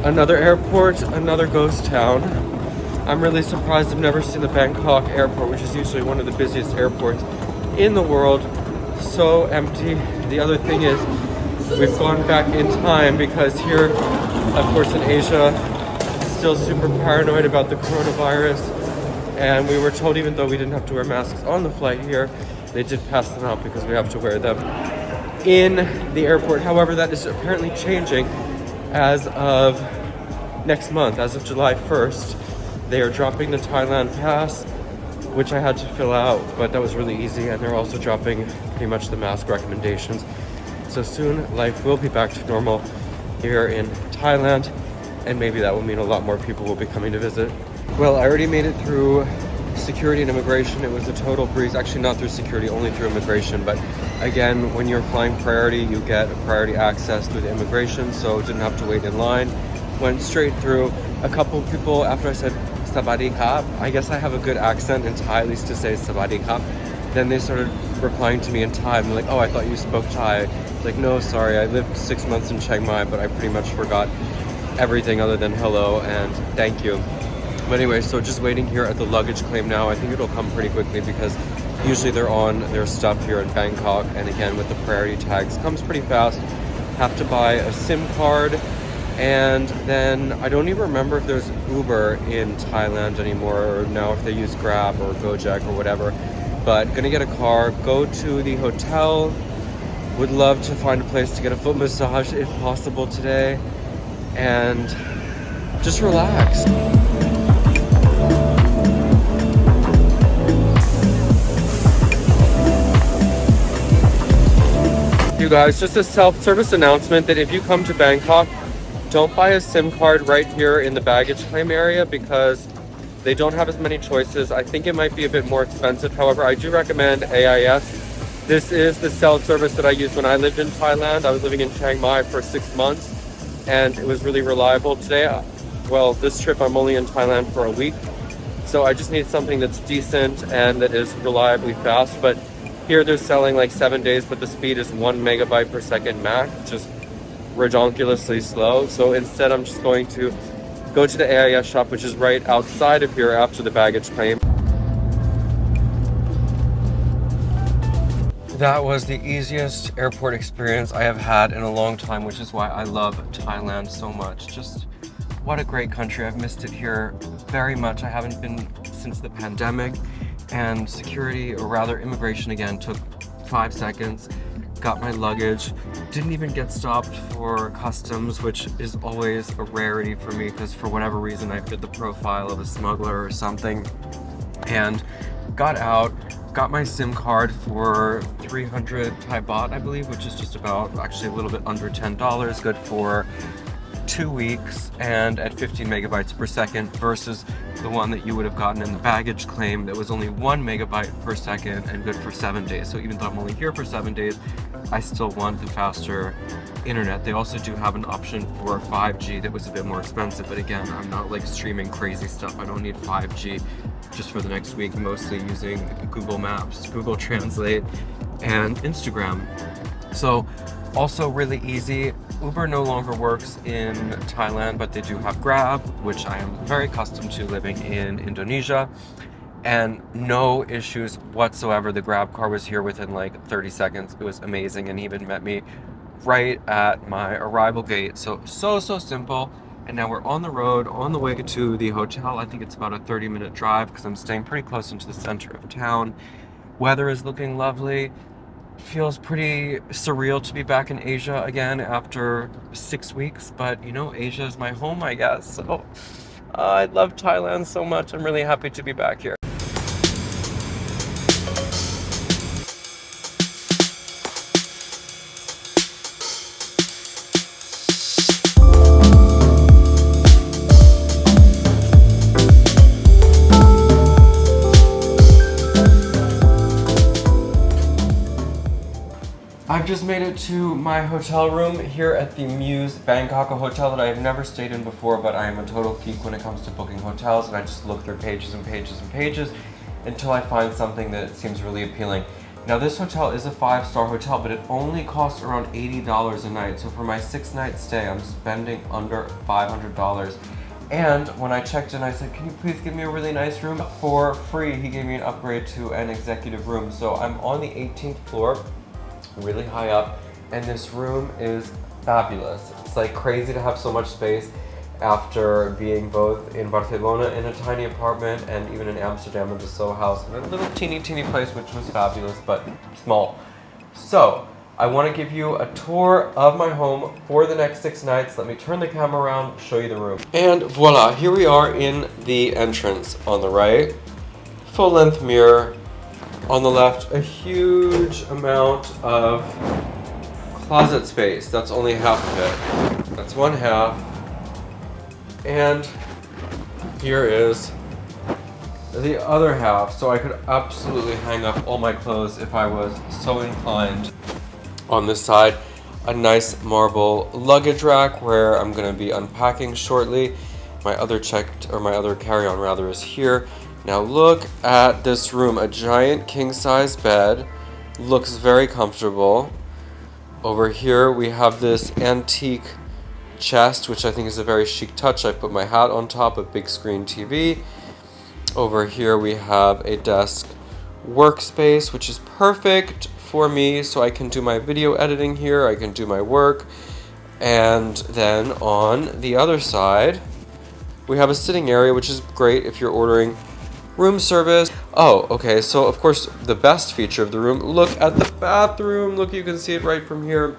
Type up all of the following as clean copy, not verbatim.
Another airport, another ghost town. I'm really surprised I've never seen the Bangkok Airport, which is usually one of the busiest airports in the world. So empty. The other thing is, we've gone back in time because here, of course in Asia, still super paranoid about the coronavirus. And we were told, even though we didn't have to wear masks on the flight here, they did pass them out because we have to wear them in the airport. However, that is apparently changing as of next month, as of July 1st. They are dropping the Thailand pass, which I had to fill out, but that was really easy. And they're also dropping pretty much the mask recommendations. So soon life will be back to normal here in Thailand, and maybe that will mean a lot more people will be coming to visit. Well, I already made it through security and immigration. It was a total breeze. Actually, not through security, only through immigration. But again, when you're flying priority, you get priority access through the immigration, so didn't have to wait in line. Went straight through. A couple of people, after I said Sabadi Kap, I guess I have a good accent in Thai, at least to say Sabadi Kap. Then they started replying to me in Thai. I'm like, oh, I thought you spoke Thai. Like, no, sorry, I lived 6 months in Chiang Mai, but I pretty much forgot everything other than hello and thank you. But anyway, so just waiting here at the luggage claim now. I think it'll come pretty quickly because usually they're on their stuff here in Bangkok. And again, with the priority tags, comes pretty fast. Have to buy a SIM card. And then I don't even remember if there's Uber in Thailand anymore, or now if they use Grab or Gojek or whatever. But gonna get a car, go to the hotel. Would love to find a place to get a foot massage if possible today. And just relax. You guys, just a self-service announcement that if you come to Bangkok, don't buy a SIM card right here in the baggage claim area because they don't have as many choices. I think it might be a bit more expensive. However, I do recommend AIS. This is the cell service that I used when I lived in Thailand. I was living in Chiang Mai for 6 months and it was really reliable. Today, well, this trip I'm only in Thailand for a week. So I just need something that's decent and that is reliably fast. But here they're selling like 7 days, but the speed is 1 megabyte per second max, just ridiculously slow. So instead I'm just going to go to the AIS shop, which is right outside of here after the baggage claim. That was the easiest airport experience I have had in a long time, which is why I love Thailand so much. Just what a great country. I've missed it here very much. I haven't been since the pandemic, and security, or rather immigration again, took 5 seconds. Got my luggage, didn't even get stopped for customs, which is always a rarity for me because for whatever reason I fit the profile of a smuggler or something. And got out, got my SIM card for 300 Thai baht, I believe, which is just about actually a little bit under $10, good for 2 weeks and at 15 megabytes per second versus the one that you would have gotten in the baggage claim that was only 1 megabyte per second and good for 7 days. So even though I'm only here for 7 days, I still want the faster internet. They also do have an option for 5G that was a bit more expensive, but again, I'm not like streaming crazy stuff. I don't need 5G just for the next week, mostly using Google Maps, Google Translate, and Instagram. So also really easy. Uber no longer works in Thailand, but they do have Grab, which I am very accustomed to living in Indonesia. And no issues whatsoever. The Grab car was here within like 30 seconds. It was amazing and even met me right at my arrival gate. So simple. And now we're on the road, on the way to the hotel. I think it's about a 30-minute drive because I'm staying pretty close into the center of town. Weather is looking lovely. Feels pretty surreal to be back in Asia again after 6 weeks, but you know, Asia is my home, I guess. So I love Thailand so much. I'm really happy to be back here. I've just made it to my hotel room here at the Muse Bangkok, a hotel that I have never stayed in before, but I am a total geek when it comes to booking hotels, and I just look through pages and pages and pages until I find something that seems really appealing. Now this hotel is a 5-star hotel, but it only costs around $80 a night. So for my 6-night stay, I'm spending under $500. And when I checked in, I said, can you please give me a really nice room for free? He gave me an upgrade to an executive room. So I'm on the 18th floor, really high up, and this room is fabulous. It's like crazy to have so much space after being both in Barcelona in a tiny apartment and even in Amsterdam in the Soho house in a little teeny place, which was fabulous but small. So I want to give you a tour of my home for the next 6 nights. Let me turn the camera around, show you the room. And voila, here we are in the entrance. On the right, full-length mirror. On the left, a huge amount of closet space. That's only half of it. That's one half. And here is the other half. So I could absolutely hang up all my clothes if I was so inclined. On this side, a nice marble luggage rack where I'm going to be unpacking shortly. My other carry-on rather is here. Now look at this room, a giant king-size bed. Looks very comfortable. Over here we have this antique chest, which I think is a very chic touch. I put my hat on top, a big screen TV. Over here we have a desk workspace, which is perfect for me, so I can do my video editing here, I can do my work. And then on the other side, we have a sitting area, which is great if you're ordering room service. Oh, okay, so of course the best feature of the room, look at the bathroom. Look, you can see it right from here.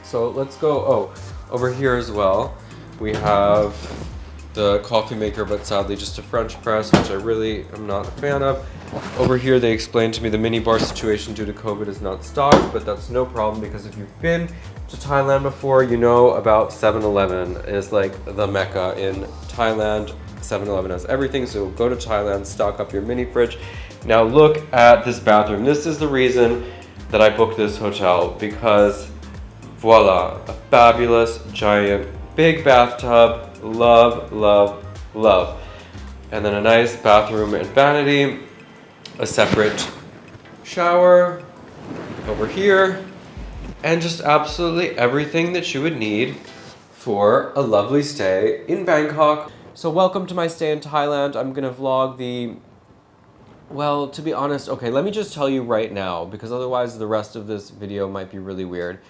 So let's go, over here as well. We have the coffee maker, but sadly just a French press, which I really am not a fan of. Over here, they explained to me the minibar situation due to COVID is not stocked, but that's no problem because if you've been to Thailand before, you know about 7-Eleven is like the mecca in Thailand. 7-Eleven has everything, so go to Thailand, stock up your mini fridge. Now look at this bathroom. This is the reason that I booked this hotel, because voila, a fabulous, giant, big bathtub. Love, love, love. And then a nice bathroom and vanity. A separate shower over here, and just absolutely everything that you would need for a lovely stay in Bangkok. So welcome to my stay in Thailand. I'm gonna vlog well, to be honest, okay, let me just tell you right now, because otherwise the rest of this video might be really weird.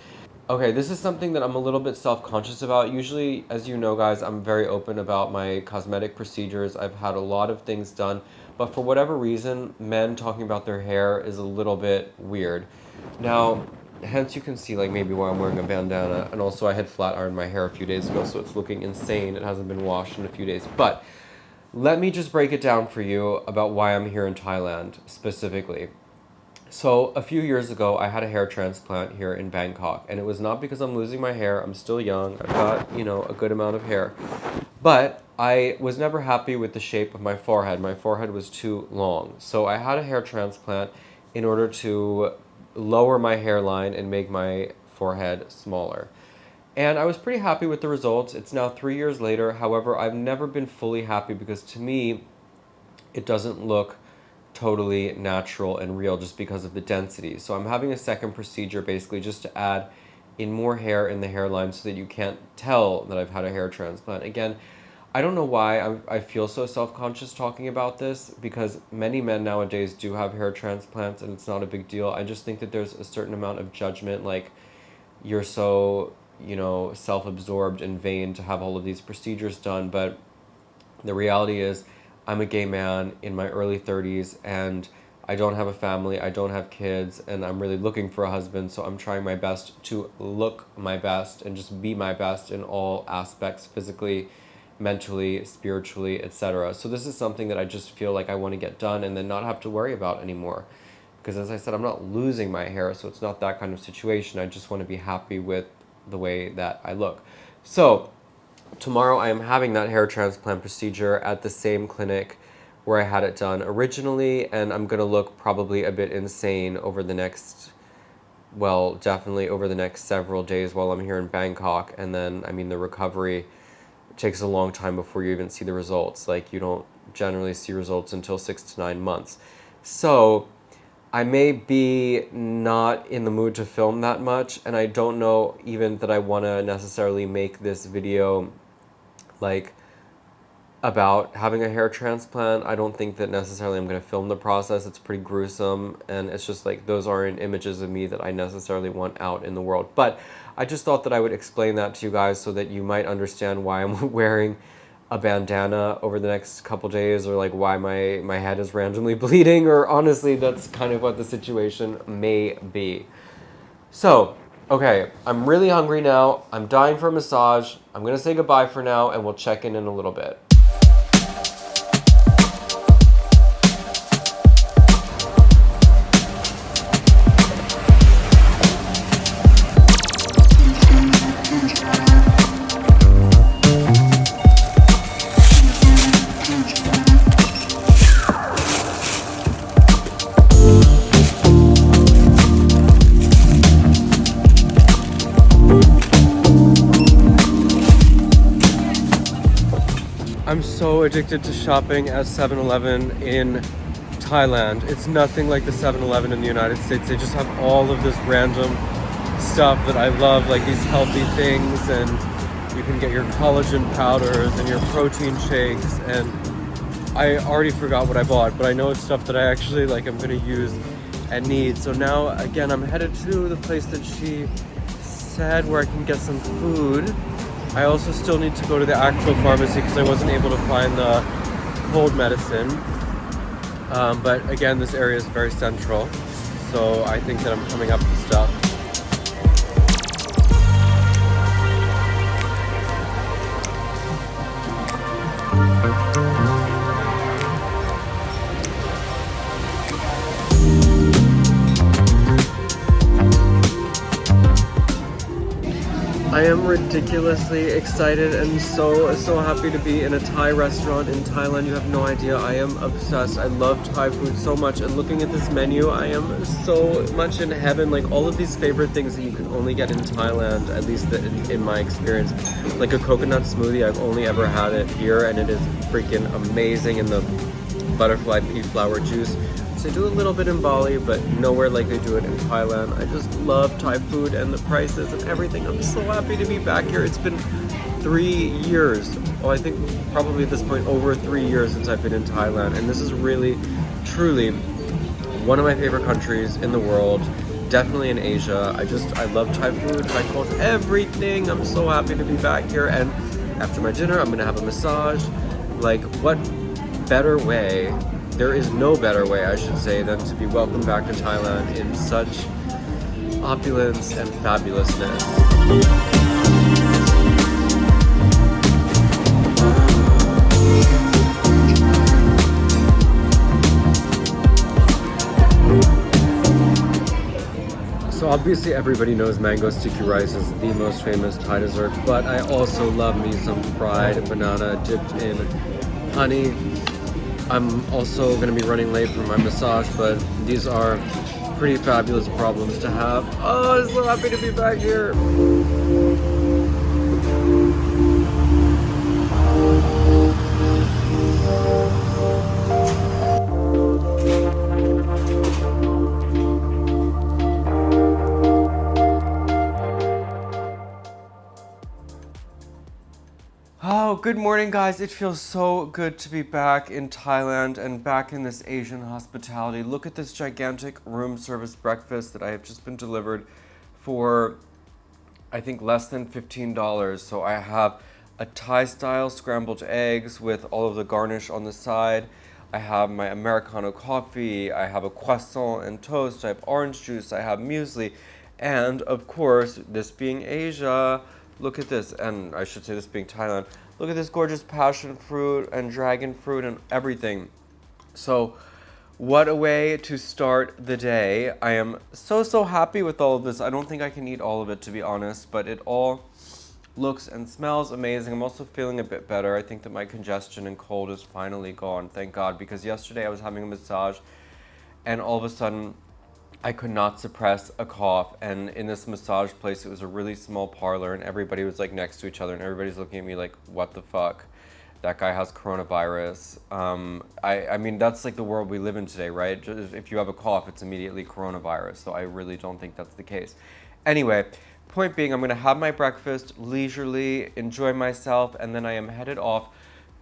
Okay, this is something that I'm a little bit self-conscious about. Usually, as you know guys, I'm very open about my cosmetic procedures. I've had a lot of things done, but for whatever reason, men talking about their hair is a little bit weird. Now, hence you can see like maybe why I'm wearing a bandana, and also I had flat ironed my hair a few days ago, so it's looking insane. It hasn't been washed in a few days, but let me just break it down for you about why I'm here in Thailand specifically. So a few years ago, I had a hair transplant here in Bangkok, and it was not because I'm losing my hair. I'm still young. I've got, a good amount of hair. But I was never happy with the shape of my forehead. My forehead was too long. So I had a hair transplant in order to lower my hairline and make my forehead smaller. And I was pretty happy with the results. It's now 3 years later. However, I've never been fully happy because to me, it doesn't look totally natural and real just because of the density. So I'm having a second procedure basically just to add in more hair in the hairline so that you can't tell that I've had a hair transplant. Again, I don't know why I feel so self-conscious talking about this, because many men nowadays do have hair transplants and it's not a big deal. I just think that there's a certain amount of judgment, like you're so, self-absorbed and vain to have all of these procedures done. But the reality is, I'm a gay man in my early 30s and I don't have a family, I don't have kids, and I'm really looking for a husband, so I'm trying my best to look my best and just be my best in all aspects, physically, mentally, spiritually, etc. So this is something that I just feel like I want to get done and then not have to worry about anymore. Because as I said, I'm not losing my hair, so it's not that kind of situation. I just want to be happy with the way that I look. So tomorrow I am having that hair transplant procedure at the same clinic where I had it done originally, and I'm going to look probably a bit insane over the next, well, definitely over the next several days while I'm here in Bangkok. And then, the recovery takes a long time before you even see the results. Like, you don't generally see results until 6 to 9 months. So I may be not in the mood to film that much, and I don't know even that I want to necessarily make this video like about having a hair transplant. I don't think that necessarily I'm going to film the process. It's pretty gruesome, and it's just like those aren't images of me that I necessarily want out in the world. But I just thought that I would explain that to you guys so that you might understand why I'm wearing a bandana over the next couple days, or like why my head is randomly bleeding, or honestly that's kind of what the situation may be. So, okay, I'm really hungry now. I'm dying for a massage. I'm gonna say goodbye for now, and we'll check in a little bit. I'm so addicted to shopping at 7-Eleven in Thailand. It's nothing like the 7-Eleven in the United States. They just have all of this random stuff that I love, like these healthy things, and you can get your collagen powders and your protein shakes, and I already forgot what I bought, but I know it's stuff that I actually like I'm gonna use and need. So now again I'm headed to the place that she said where I can get some food. I also still need to go to the actual pharmacy because I wasn't able to find the cold medicine. But again, this area is very central, so I think that I'm coming up to stuff. I am ridiculously excited and so happy to be in a Thai restaurant in Thailand. You have no idea. I am obsessed. I love Thai food so much, and looking at this menu, I am so much in heaven. Like all of these favorite things that you can only get in Thailand, at least in my experience. Like a coconut smoothie, I've only ever had it here, and it is freaking amazing. And the butterfly pea flower juice. So they do a little bit in Bali, but nowhere like they do it in Thailand. I just love Thai food and the prices and everything. I'm so happy to be back here. It's been 3 years. Well, I think probably at this point over 3 years since I've been in Thailand. And this is really, truly one of my favorite countries in the world. Definitely in Asia. I love Thai food, Thai culture, everything. I'm so happy to be back here. And after my dinner, I'm gonna have a massage. Like, what better way? There is no better way, I should say, than to be welcomed back to Thailand in such opulence and fabulousness. So obviously everybody knows mango sticky rice is the most famous Thai dessert, but I also love me some fried banana dipped in honey. I'm also going to be running late for my massage, but these are pretty fabulous problems to have. Oh, I'm so happy to be back here. Oh, good morning, guys. It feels so good to be back in Thailand and back in this Asian hospitality. Look at this gigantic room service breakfast that I have just been delivered for, I think, less than $15. So I have a Thai-style scrambled eggs with all of the garnish on the side. I have my Americano coffee. I have a croissant and toast. I have orange juice. I have muesli. And, of course, this being Asia, look at this, and I should say this being Thailand, look at this gorgeous passion fruit and dragon fruit and everything. So what a way to start the day. I am so happy with all of this. I don't think I can eat all of it, to be honest, but it all looks and smells amazing. I'm also feeling a bit better. I think that my congestion and cold is finally gone, thank God, because yesterday I was having a massage and all of a sudden I could not suppress a cough, and in this massage place, it was a really small parlor, and everybody was like next to each other, and everybody's looking at me like, what the fuck? that guy has coronavirus. I mean, that's like the world we live in today, right? Just if you have a cough, it's immediately coronavirus. So I really don't think that's the case. Anyway, point being, I'm gonna have my breakfast leisurely, enjoy myself, and then I am headed off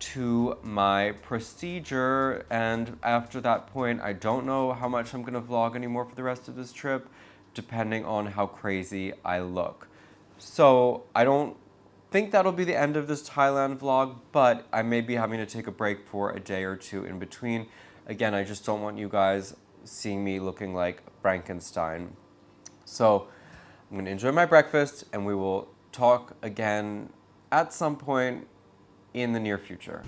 to my procedure. And after that point, I don't know how much I'm gonna vlog anymore for the rest of this trip, depending on how crazy I look. So I don't think that'll be the end of this Thailand vlog, but I may be having to take a break for a day or two in between. Again, I just don't want you guys seeing me looking like Frankenstein. So I'm gonna enjoy my breakfast and we will talk again at some point in the near future.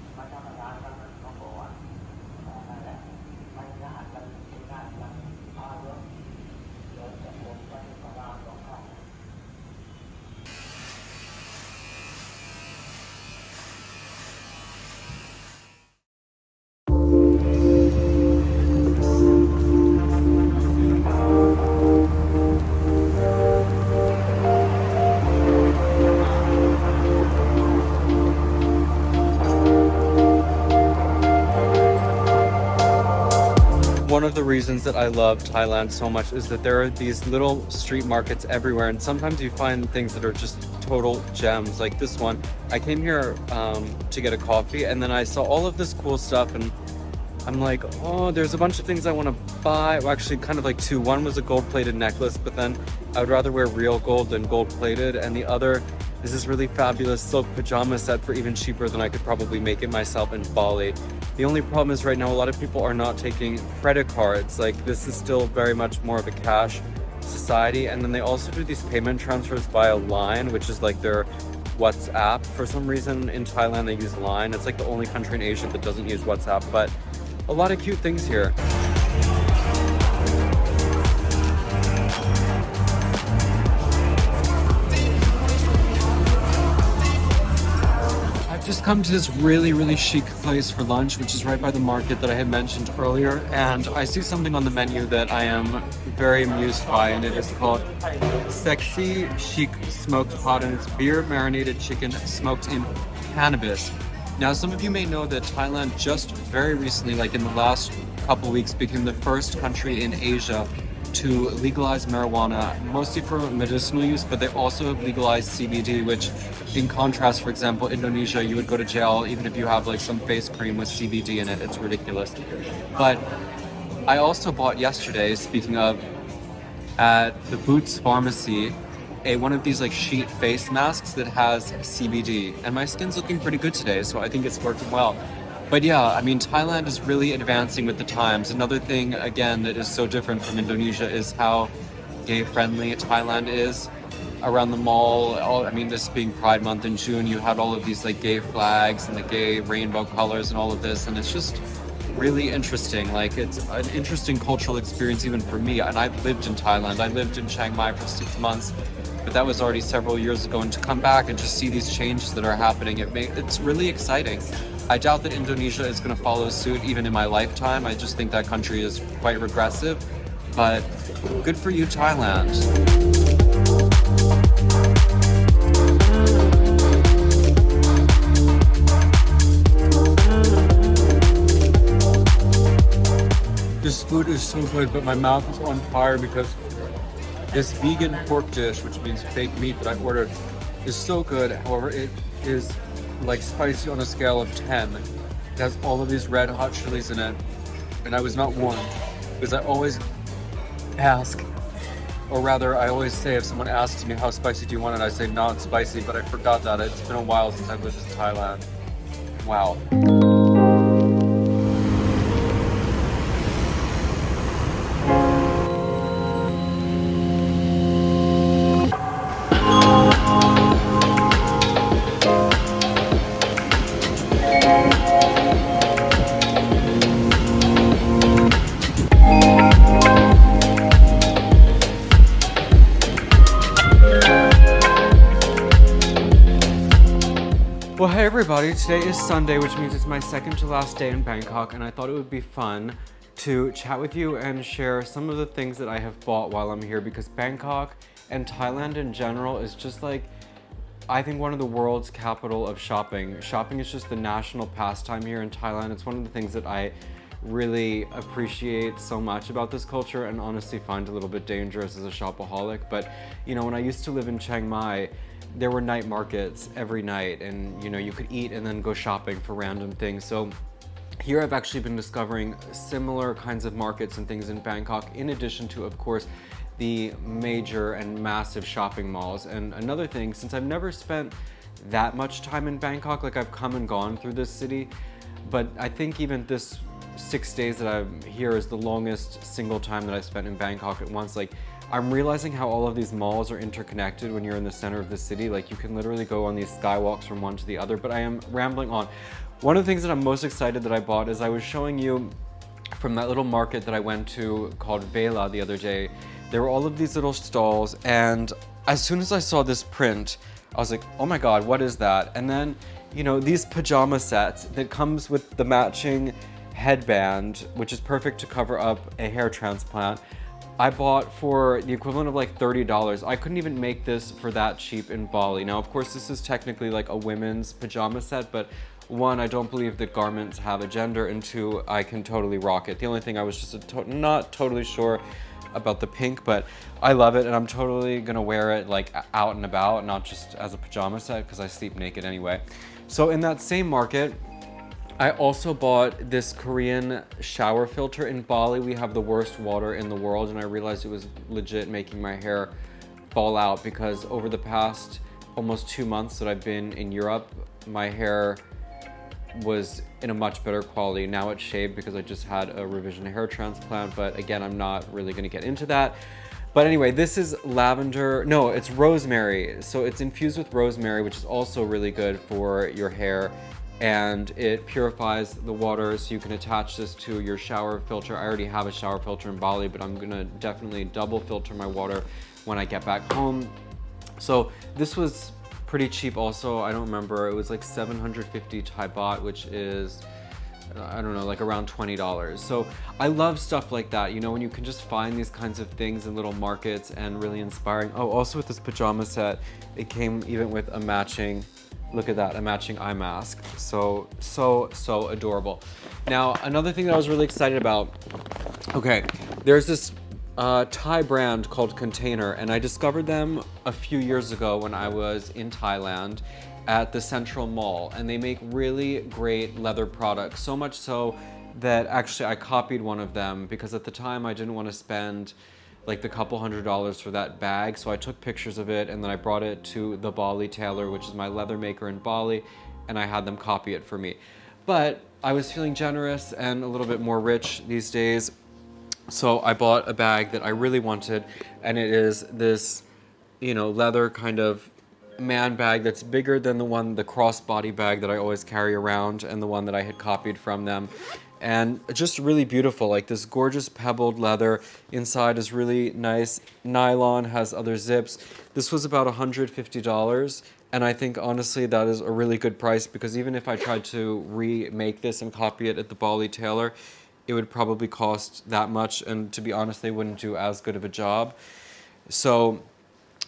One of the reasons that I love Thailand so much is that there are these little street markets everywhere, and sometimes you find things that are just total gems, like this one. I came here to get a coffee, and then I saw all of this cool stuff, and I'm like, oh, there's a bunch of things I want to buy. Well, actually, kind of like two. One was a gold-plated necklace, but then I would rather wear real gold than gold-plated, and the other is this really fabulous silk pajama set for even cheaper than I could probably make it myself in Bali. The only problem is right now a lot of people are not taking credit cards. Like, this is still very much more of a cash society. And then they also do these payment transfers via Line, which is like their WhatsApp. For some reason in Thailand they use Line. It's like the only country in Asia that doesn't use WhatsApp, but a lot of cute things here. Just come to this really chic place for lunch, which is right by the market that I had mentioned earlier, and I see something on the menu that I am very amused by, and it is called Sexy Chic Smoked Pot, and it's beer marinated chicken smoked in cannabis. Now, some of you may know that Thailand just very recently, like in the last couple weeks, became the first country in Asia to legalize marijuana, mostly for medicinal use, but they also have legalized CBD, which in contrast, for example, Indonesia, you would go to jail even if you have like some face cream with CBD in it. It's ridiculous. But I also bought yesterday, speaking of, at the Boots Pharmacy, one of these like sheet face masks that has CBD, and my skin's looking pretty good today, so I think it's working well. But yeah, I mean, Thailand is really advancing with the times. Another thing, again, that is so different from Indonesia is how gay-friendly Thailand is. Around the mall, I mean, this being Pride Month in June, you had all of these like gay flags and the gay rainbow colors and all of this, and it's just really interesting. Like, it's an interesting cultural experience even for me. And I've lived in Thailand. I lived in Chiang Mai for 6 months, but that was already several years ago. And to come back and just see these changes that are happening, it's really exciting. I doubt that Indonesia is going to follow suit even in my lifetime. I just think that country is quite regressive, but good for you, Thailand. This food is so good, but my mouth is on fire because this vegan pork dish, which means fake meat that I ordered, is so good. However, it is like spicy on a scale of 10. It has all of these red hot chilies in it, and I was not warned, because I always ask, or rather I always say, if someone asks me how spicy do you want it, I say not spicy, but I forgot that. It's been a while since I've lived in Thailand. Wow. Well, hey everybody, today is Sunday, which means it's my second to last day in Bangkok, and I thought it would be fun to chat with you and share some of the things that I have bought while I'm here, because Bangkok and Thailand in general is just like I think, one of the world's capital of shopping. Shopping is just the national pastime here in Thailand. It's one of the things that I really appreciate so much about this culture, and honestly find a little bit dangerous as a shopaholic. But you know, when I used to live in Chiang Mai, there were night markets every night, and you know, you could eat and then go shopping for random things. So here I've actually been discovering similar kinds of markets and things in Bangkok, in addition to, of course, the major and massive shopping malls. And another thing, since I've never spent that much time in Bangkok, like I've come and gone through this city, but I think even this 6 days that I'm here is the longest single time that I spent in Bangkok at once. Like, I'm realizing how all of these malls are interconnected when you're in the center of the city. Like, you can literally go on these skywalks from one to the other, but I am rambling on. One of the things that I'm most excited that I bought is I was showing you from that little market that I went to called Vela the other day. There were all of these little stalls, and as soon as I saw this print, I was like, oh my God, what is that? And then, you know, these pajama sets that comes with the matching headband, which is perfect to cover up a hair transplant, I bought for the equivalent of like $30. I couldn't even make this for that cheap in Bali. Now, of course, this is technically like a women's pajama set, but one, I don't believe that garments have a gender, and two, I can totally rock it. The only thing I was just not totally sure about the pink, but I love it, and I'm totally gonna wear it like out and about, not just as a pajama set, because I sleep naked anyway. So in that same market, I also bought this Korean shower filter. In Bali, we have the worst water in the world, and I realized it was legit making my hair fall out, because over the past almost 2 months that I've been in Europe, my hair was in a much better quality. Now it's shaved because I just had a revision hair transplant, but again, I'm not really gonna get into that. But anyway, this is lavender, no, it's rosemary. So it's infused with rosemary, which is also really good for your hair, and it purifies the water, so you can attach this to your shower filter. I already have a shower filter in Bali, but I'm gonna definitely double filter my water when I get back home. So this was pretty cheap also. I don't remember, it was like 750 Thai baht, which is, I don't know, like around $20. So I love stuff like that, you know, when you can just find these kinds of things in little markets, and really inspiring. Oh, also with this pajama set, it came even with a matching, look at that, a matching eye mask. So adorable. Now, another thing that I was really excited about, okay, there's this Thai brand called Container, and I discovered them a few years ago when I was in Thailand at the Central Mall, and they make really great leather products, so much so that actually I copied one of them, because at the time I didn't want to spend like the couple $100s for that bag, so I took pictures of it, and then I brought it to the Bali tailor, which is my leather maker in Bali, and I had them copy it for me. But I was feeling generous and a little bit more rich these days, so I bought a bag that I really wanted, and it is this, you know, leather kind of man bag that's bigger than the crossbody bag that I always carry around, and the one that I had copied from them. And just really beautiful, like this gorgeous pebbled leather. Inside is really nice nylon, has other zips. This was about $150, and I think honestly that is a really good price, because even if I tried to remake this and copy it at the Bali tailor, it would probably cost that much, and to be honest, they wouldn't do as good of a job. So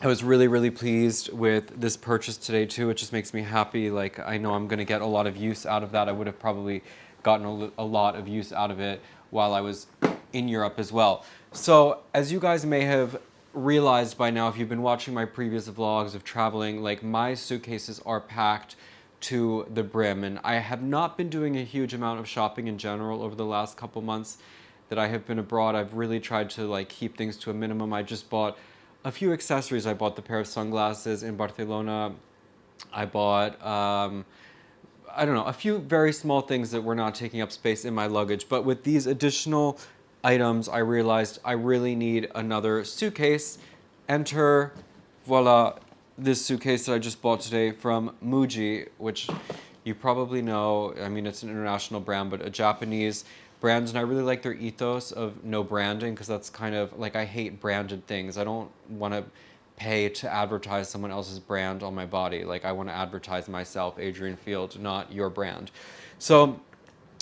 I was really, really pleased with this purchase today too. It just makes me happy. Like, I know I'm gonna get a lot of use out of that. I would have probably gotten a lot of use out of it while I was in Europe as well. So as you guys may have realized by now, if you've been watching my previous vlogs of traveling, like, my suitcases are packed to the brim, and I have not been doing a huge amount of shopping in general over the last couple months that I have been abroad. I've really tried to like keep things to a minimum. I just bought a few accessories. I bought the pair of sunglasses in Barcelona. I bought, I don't know, a few very small things that were not taking up space in my luggage. But with these additional items, I realized I really need another suitcase. Enter, voila, this suitcase that I just bought today from Muse, which you probably know. I mean, it's an international brand, but a Japanese brand, and I really like their ethos of no branding, because that's kind of like, I hate branded things. I don't want to pay to advertise someone else's brand on my body. Like, I want to advertise myself, Adrian Field, not your brand. So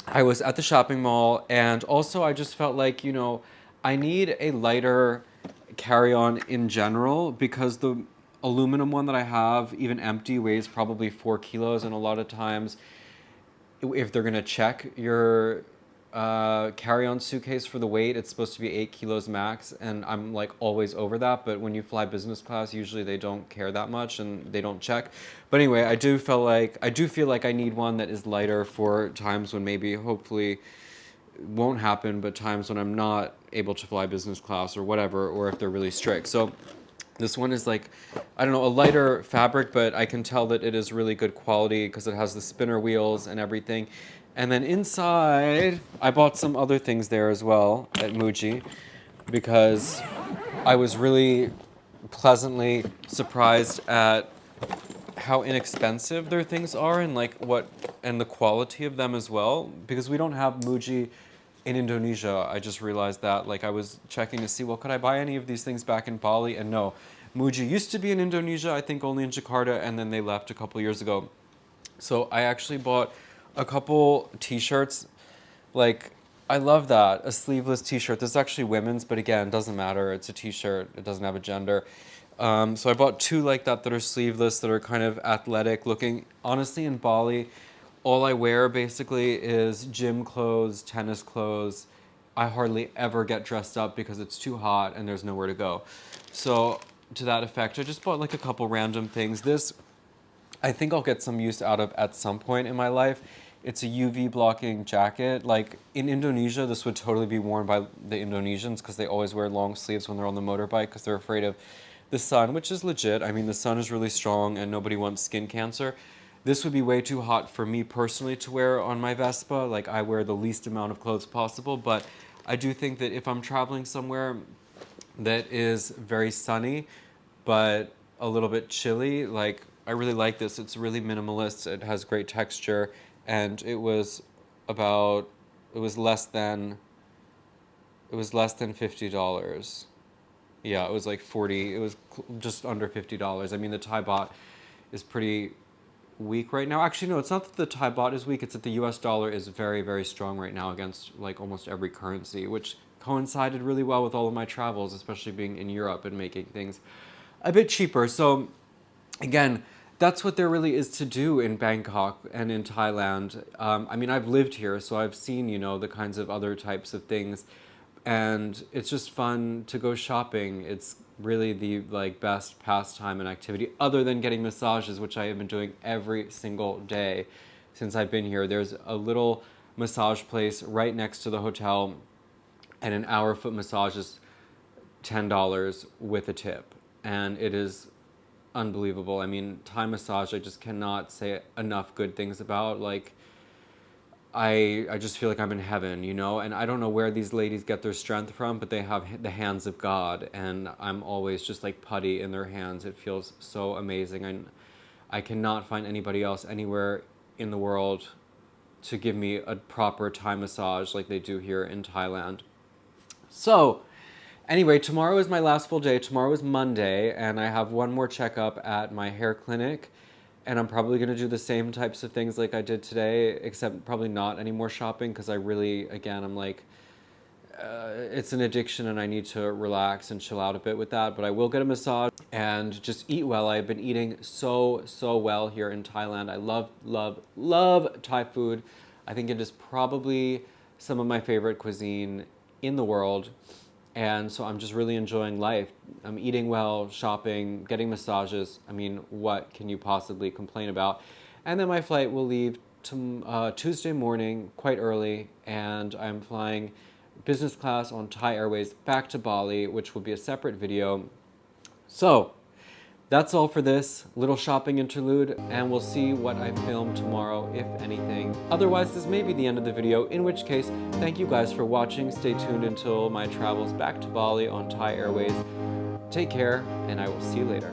I was at the shopping mall, and also I just felt like, you know, I need a lighter carry-on in general, because the aluminum one that I have, even empty, weighs probably 4 kilos, and a lot of times if they're gonna check your carry-on suitcase for the weight, it's supposed to be 8 kilos max, and I'm like always over that. But when you fly business class, usually they don't care that much and they don't check. But anyway, I do feel like I need one that is lighter for times when maybe hopefully won't happen, but times when I'm not able to fly business class or whatever, or if they're really strict. So this one is like, I don't know, a lighter fabric, but I can tell that it is really good quality because it has the spinner wheels and everything. And then inside, I bought some other things there as well at Muji because I was really pleasantly surprised at how inexpensive their things are and like and the quality of them as well, because we don't have Muji in Indonesia. I just realized that. Like, I was checking to see, well, could I buy any of these things back in Bali? And no, Muji used to be in Indonesia, I think only in Jakarta, and then they left a couple years ago. So I actually bought a couple t-shirts. Like, I love that, a sleeveless t-shirt. This is actually women's, but again, doesn't matter. It's a t-shirt. It doesn't have a gender. So I bought two like that are sleeveless, that are kind of athletic looking. Honestly, in Bali, all I wear basically is gym clothes, tennis clothes. I hardly ever get dressed up because it's too hot and there's nowhere to go. So to that effect, I just bought like a couple random things. This, I think I'll get some use out of at some point in my life. It's a UV blocking jacket. Like in Indonesia, this would totally be worn by the Indonesians because they always wear long sleeves when they're on the motorbike because they're afraid of the sun, which is legit. I mean, the sun is really strong and nobody wants skin cancer. This would be way too hot for me personally to wear on my Vespa. Like, I wear the least amount of clothes possible, but I do think that if I'm traveling somewhere that is very sunny, but a little bit chilly, like, I really like this. It's really minimalist. It has great texture, and it was less than $50. Yeah, it was like 40. It was just under $50. I mean, the Thai baht is pretty weak right now. Actually, no, it's not that the Thai baht is weak. It's that the US dollar is very, very strong right now against like almost every currency, which coincided really well with all of my travels, especially being in Europe and making things a bit cheaper. So again, that's what there really is to do in Bangkok and in Thailand. I mean, I've lived here, so I've seen, you know, the kinds of other types of things, and it's just fun to go shopping. It's really the like best pastime and activity other than getting massages, which I have been doing every single day since I've been here. There's a little massage place right next to the hotel, and an hour foot massage is $10 with a tip, and it is unbelievable. I mean, Thai massage, I just cannot say enough good things about. Like, I just feel like I'm in heaven, you know? And I don't know where these ladies get their strength from, but they have the hands of God, and I'm always just like putty in their hands. It feels so amazing. And I cannot find anybody else anywhere in the world to give me a proper Thai massage like they do here in Thailand. So anyway, tomorrow is my last full day. Tomorrow is Monday, and I have one more checkup at my hair clinic. And I'm probably going to do the same types of things like I did today, except probably not any more shopping, because I really, again, I'm like, it's an addiction and I need to relax and chill out a bit with that. But I will get a massage and just eat well. I've been eating so well here in Thailand. I love Thai food. I think it is probably some of my favorite cuisine in the world. And so I'm just really enjoying life. I'm eating well, shopping, getting massages. I mean, what can you possibly complain about? And then my flight will leave Tuesday morning, quite early, and I'm flying business class on Thai Airways back to Bali, which will be a separate video. So that's all for this little shopping interlude, and we'll see what I film tomorrow, if anything. Otherwise, this may be the end of the video, in which case, thank you guys for watching. Stay tuned until my travels back to Bali on Thai Airways. Take care, and I will see you later.